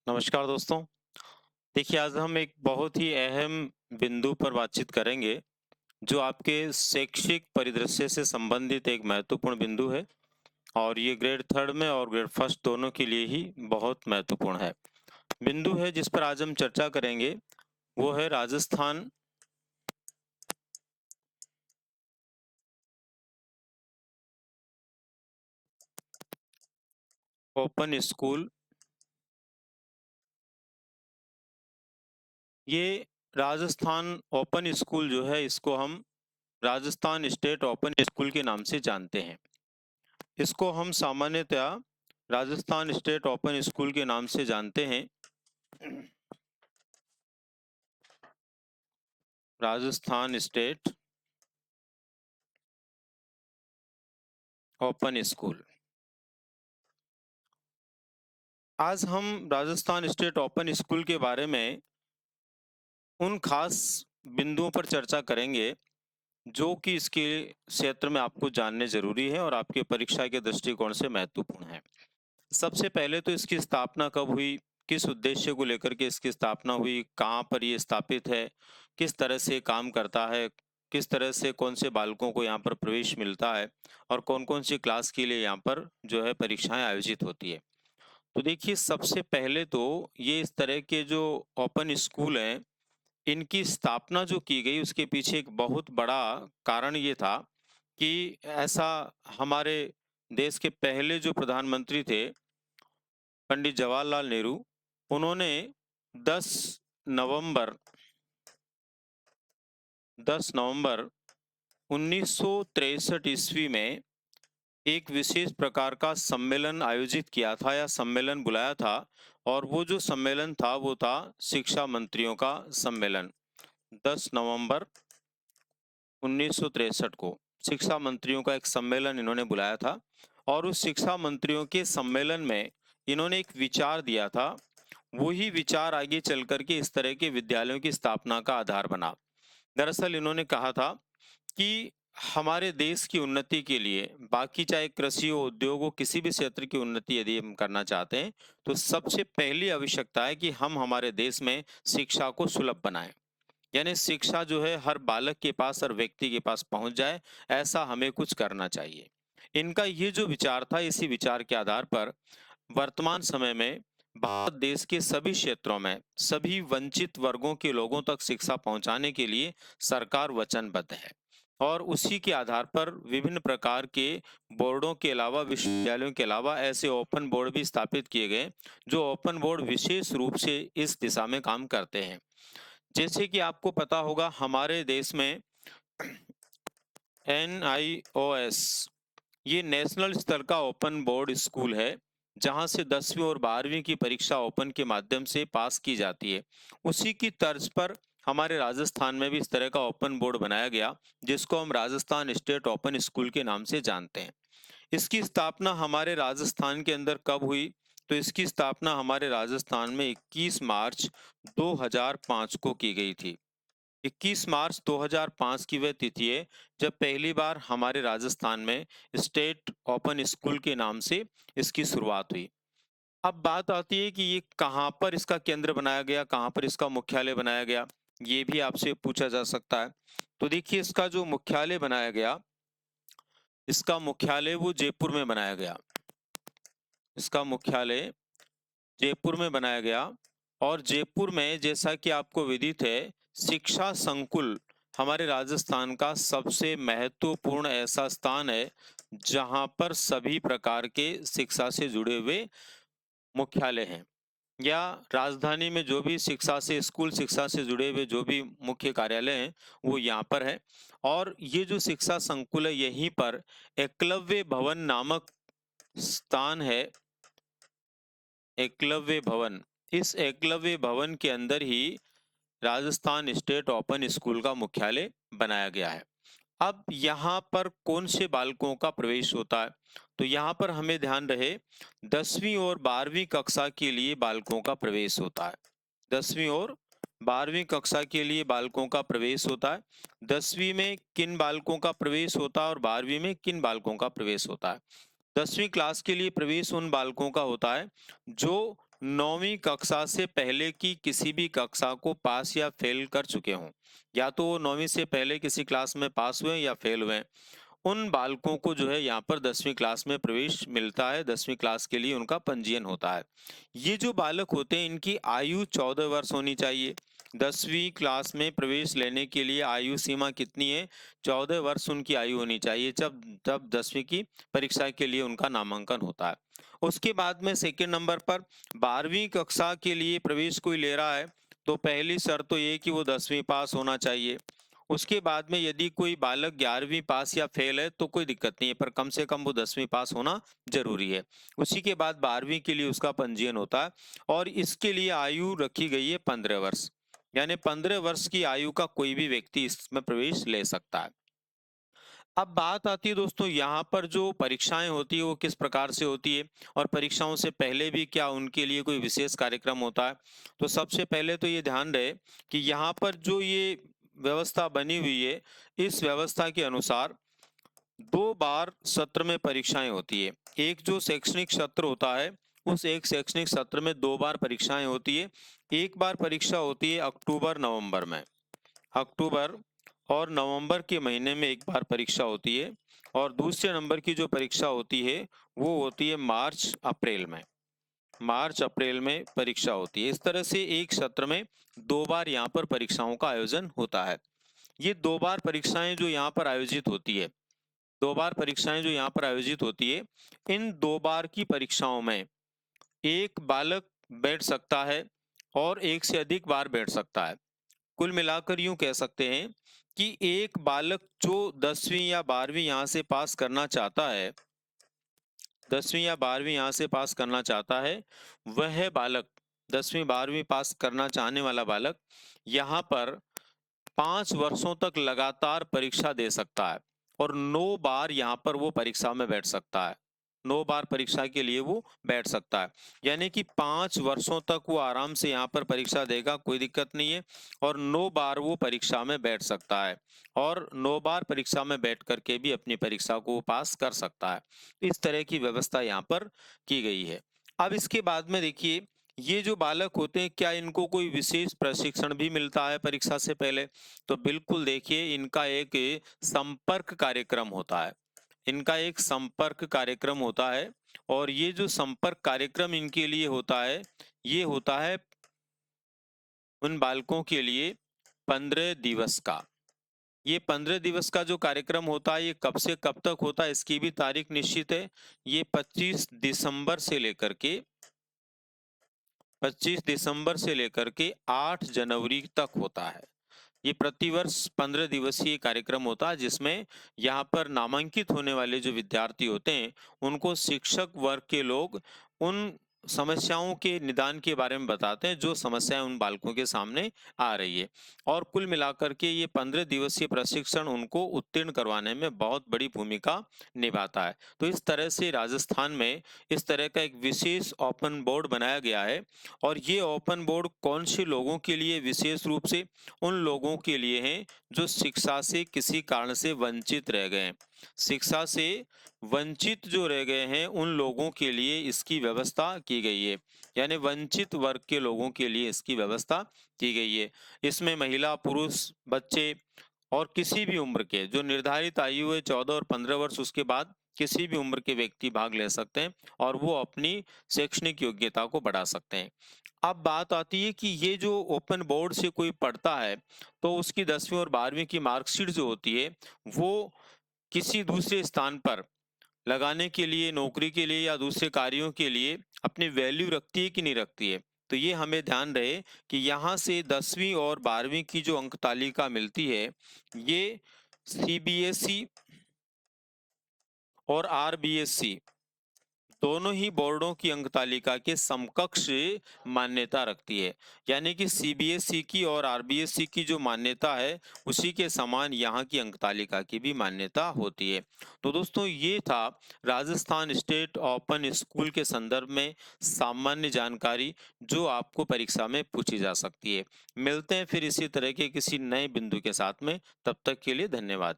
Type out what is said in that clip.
नमस्कार दोस्तों। देखिए, आज हम एक बहुत ही अहम बिंदु पर बातचीत करेंगे, जो आपके शैक्षिक परिदृश्य से संबंधित एक महत्वपूर्ण बिंदु है और ये ग्रेड 3 में और ग्रेड फर्स्ट दोनों के लिए ही बहुत महत्वपूर्ण है। बिंदु है जिस पर आज हम चर्चा करेंगे, वो है राजस्थान ओपन स्कूल। ये राजस्थान ओपन स्कूल जो है, इसको हम राजस्थान स्टेट ओपन स्कूल के नाम से जानते हैं। इसको हम सामान्यतया राजस्थान स्टेट ओपन स्कूल के नाम से जानते हैं। Rajasthan state open school. आज हम राजस्थान स्टेट ओपन स्कूल के बारे में उन खास बिंदुओं पर चर्चा करेंगे, जो कि इसके क्षेत्र में आपको जानने ज़रूरी है और आपके परीक्षा के दृष्टिकोण से महत्वपूर्ण है। सबसे पहले तो इसकी स्थापना कब हुई, किस उद्देश्य को लेकर के इसकी स्थापना हुई, कहाँ पर ये स्थापित है, किस तरह से काम करता है, किस तरह से कौन से बालकों को यहाँ पर प्रवेश मिलता है और कौन-कौन सी क्लास के लिए यहाँ पर जो है परीक्षाएँ आयोजित होती है। तो देखिए, सबसे पहले तो ये इस तरह के जो ओपन स्कूल हैं, इनकी स्थापना जो की गई उसके पीछे एक बहुत बड़ा कारण ये था कि ऐसा हमारे देश के पहले जो प्रधानमंत्री थे, पंडित जवाहरलाल नेहरू, उन्होंने 10 नवंबर 10 नवंबर 1963 ईस्वी में एक विशेष प्रकार का सम्मेलन आयोजित किया था या सम्मेलन बुलाया था और वो जो सम्मेलन था वो था शिक्षा मंत्रियों का सम्मेलन। 10 नवंबर 1963 को शिक्षा मंत्रियों का एक सम्मेलन इन्होंने बुलाया था और उस शिक्षा मंत्रियों के सम्मेलन में इन्होंने एक विचार दिया था। वही विचार आगे चल करके इस तरह के विद्यालयों की स्थापना का आधार बना। दरअसल इन्होंने कहा था कि हमारे देश की उन्नति के लिए, बाकी चाहे कृषि हो, उद्योग हो, किसी भी क्षेत्र की उन्नति यदि हम करना चाहते हैं, तो सबसे पहली आवश्यकता है कि हम हमारे देश में शिक्षा को सुलभ बनाएं। यानी शिक्षा जो है हर बालक के पास, हर व्यक्ति के पास पहुंच जाए, ऐसा हमें कुछ करना चाहिए। इनका ये जो विचार था, इसी विचार के आधार पर वर्तमान समय में भारत देश के सभी क्षेत्रों में सभी वंचित वर्गों के लोगों तक शिक्षा पहुंचाने के लिए सरकार वचनबद्ध है और उसी के आधार पर विभिन्न प्रकार के बोर्डों के अलावा, विश्वविद्यालयों के अलावा ऐसे ओपन बोर्ड भी स्थापित किए गए, जो ओपन बोर्ड विशेष रूप से इस दिशा में काम करते हैं। जैसे कि आपको पता होगा, हमारे देश में NIOS ये नेशनल स्तर का ओपन बोर्ड स्कूल है, जहां से 10वीं और 12वीं की परीक्षा ओपन के माध्यम से पास की जाती है। उसी की तर्ज पर हमारे राजस्थान में भी इस तरह का ओपन बोर्ड बनाया गया, जिसको हम राजस्थान स्टेट ओपन स्कूल के नाम से जानते हैं। इसकी स्थापना हमारे राजस्थान के अंदर कब हुई? तो इसकी स्थापना हमारे राजस्थान में 21 मार्च 2005 को की गई थी। 21 मार्च 2005 की वह तिथि है जब पहली बार हमारे राजस्थान में स्टेट ओपन स्कूल के नाम से इसकी शुरुआत हुई। अब बात आती है कि ये कहाँ पर इसका केंद्र बनाया गया, कहाँ पर इसका मुख्यालय बनाया गया, ये भी आपसे पूछा जा सकता है। तो देखिए, इसका जो मुख्यालय बनाया गया, इसका मुख्यालय वो जयपुर में बनाया गया। इसका मुख्यालय जयपुर में बनाया गया और जयपुर में, जैसा कि आपको विदित है, शिक्षा संकुल हमारे राजस्थान का सबसे महत्वपूर्ण ऐसा स्थान है, जहां पर सभी प्रकार के शिक्षा से जुड़े हुए मुख्यालय हैं या राजधानी में जो भी शिक्षा से, स्कूल शिक्षा से जुड़े हुए जो भी मुख्य कार्यालय हैं, वो यहाँ पर है। और ये जो शिक्षा संकुल है, यहीं पर एकलव्य भवन नामक स्थान है। एकलव्य भवन, इस एकलव्य भवन के अंदर ही राजस्थान स्टेट ओपन स्कूल का मुख्यालय बनाया गया है। अब यहाँ पर कौन से बालकों का प्रवेश होता है? तो यहाँ पर हमें ध्यान रहे, 10वीं और 12वीं कक्षा के लिए बालकों का प्रवेश होता है। 10वीं और 12वीं कक्षा के लिए बालकों का प्रवेश होता है। 10वीं में किन बालकों का प्रवेश होता है और 12वीं में किन बालकों का प्रवेश होता है? 10वीं क्लास के लिए प्रवेश उन बालकों का होता है जो 9वीं कक्षा से पहले की किसी भी कक्षा को पास या फेल कर चुके हों, या तो वो 9वीं से पहले किसी क्लास में पास हुए या फेल हुए, उन बालकों को जो है यहाँ पर 10वीं क्लास में प्रवेश मिलता है, 10वीं क्लास के लिए उनका पंजीयन होता है। ये जो बालक होते हैं इनकी आयु 14 वर्ष होनी चाहिए। 10वीं क्लास में प्रवेश लेने के लिए आयु सीमा कितनी है? 14 वर्ष उनकी आयु होनी चाहिए जब जब 10वीं की परीक्षा के लिए उनका नामांकन होता है। उसके बाद में सेकंड नंबर पर 12वीं कक्षा के लिए प्रवेश कोई ले रहा है, तो पहली शर्त तो ये कि वो 10वीं पास होना चाहिए। उसके बाद में यदि कोई बालक 11वीं पास या फेल है तो कोई दिक्कत नहीं है, पर कम से कम वो 10वीं पास होना जरूरी है। उसी के बाद 12वीं के लिए उसका पंजीयन होता है और इसके लिए आयु रखी गई है 15 वर्ष, यानी 15 वर्ष की आयु का कोई भी व्यक्ति इसमें प्रवेश ले सकता है। अब बात आती है दोस्तों यहाँ पर जो परीक्षाएं होती है वो किस प्रकार से होती है और परीक्षाओं से पहले भी क्या उनके लिए कोई विशेष कार्यक्रम होता है। तो सबसे पहले तो ये ध्यान रहे कि यहाँ पर जो ये व्यवस्था बनी हुई है, इस व्यवस्था के अनुसार 2 बार सत्र में परीक्षाएं होती है। एक जो शैक्षणिक सत्र होता है, उस एक शैक्षणिक सत्र में 2 बार परीक्षाएं होती है। एक बार परीक्षा होती है अक्टूबर नवंबर में, अक्टूबर और नवंबर के महीने में एक बार परीक्षा होती है, और दूसरे नंबर की जो परीक्षा होती है वो होती है मार्च अप्रैल में, मार्च अप्रैल में परीक्षा होती है। इस तरह से एक सत्र में 2 बार यहाँ पर परीक्षाओं का आयोजन होता है। ये 2 बार परीक्षाएं जो यहाँ पर आयोजित होती है, 2 बार परीक्षाएं जो यहाँ पर आयोजित होती है, इन 2 बार की परीक्षाओं में एक बालक बैठ सकता है और एक से अधिक बार बैठ सकता है। कुल मिलाकर यूं कह सकते हैं कि एक बालक जो 10वीं या 12वीं यहाँ से पास करना चाहता है, 10वीं या 12वीं यहाँ से पास करना चाहता है, वह बालक 10वीं 12वीं पास करना चाहने वाला बालक यहाँ पर 5 वर्षों तक लगातार परीक्षा दे सकता है और 9 बार यहाँ पर वो परीक्षा में बैठ सकता है। 9 बार परीक्षा के लिए वो बैठ सकता है, यानी कि 5 वर्षों तक वो आराम से यहाँ पर परीक्षा देगा, कोई दिक्कत नहीं है, और 9 बार वो परीक्षा में बैठ सकता है और 9 बार परीक्षा में बैठ करके भी अपनी परीक्षा को पास कर सकता है। इस तरह की व्यवस्था यहाँ पर की गई है। अब इसके बाद में देखिए, ये जो बालक होते हैं क्या इनको कोई विशेष प्रशिक्षण भी मिलता है परीक्षा से पहले? तो बिल्कुल देखिए, इनका एक संपर्क कार्यक्रम होता है, इनका एक संपर्क कार्यक्रम होता है, और ये जो संपर्क कार्यक्रम इनके लिए होता है, ये होता है उन बालकों के लिए 15 दिवस का। ये 15 दिवस का जो कार्यक्रम होता है, ये कब से कब तक होता है इसकी भी तारीख निश्चित है। ये 25 दिसंबर से लेकर के 8 जनवरी तक होता है। ये प्रतिवर्ष 15 दिवसीय कार्यक्रम होता है, जिसमें यहाँ पर नामांकित होने वाले जो विद्यार्थी होते हैं, उनको शिक्षक वर्ग के लोग उन समस्याओं के निदान के बारे में बताते हैं जो समस्याएं उन बालकों के सामने आ रही है, और कुल मिलाकर के ये 15 दिवसीय प्रशिक्षण उनको उत्तीर्ण करवाने में बहुत बड़ी भूमिका निभाता है। तो इस तरह से राजस्थान में इस तरह का एक विशेष ओपन बोर्ड बनाया गया है, और ये ओपन बोर्ड कौन से लोगों के लिए? विशेष रूप से उन लोगों के लिए हैं जो शिक्षा से किसी कारण से वंचित रह गए हैं। शिक्षा से वंचित जो रह गए हैं, उन लोगों के लिए इसकी व्यवस्था की गई है, यानी वंचित वर्ग के लोगों के लिए इसकी व्यवस्था की गई है। इसमें महिला, पुरुष, बच्चे और किसी भी उम्र के, जो निर्धारित आयु है 14 और 15 वर्ष, उसके बाद किसी भी उम्र के व्यक्ति भाग ले सकते हैं और वो अपनी शैक्षणिक योग्यता को बढ़ा सकते हैं। अब बात आती है कि ये जो ओपन बोर्ड से कोई पढ़ता है, तो उसकी 10वीं और 12वीं की मार्कशीट जो होती है, वो किसी दूसरे स्थान पर लगाने के लिए, नौकरी के लिए या दूसरे कार्यों के लिए अपनी वैल्यू रखती है कि नहीं रखती है। तो ये हमें ध्यान रहे कि यहाँ से 10वीं और 12वीं की जो अंक तालिका मिलती है, ये सीबीएसई और आरबीएसई दोनों ही बोर्डों की अंक तालिका के समकक्ष मान्यता रखती है, यानी कि सीबीएसई की और आरबीएसई की जो मान्यता है, उसी के समान यहाँ की अंक तालिका की भी मान्यता होती है। तो दोस्तों, ये था राजस्थान स्टेट ओपन स्कूल के संदर्भ में सामान्य जानकारी जो आपको परीक्षा में पूछी जा सकती है। मिलते हैं फिर इसी तरह के किसी नए बिंदु के साथ में, तब तक के लिए धन्यवाद।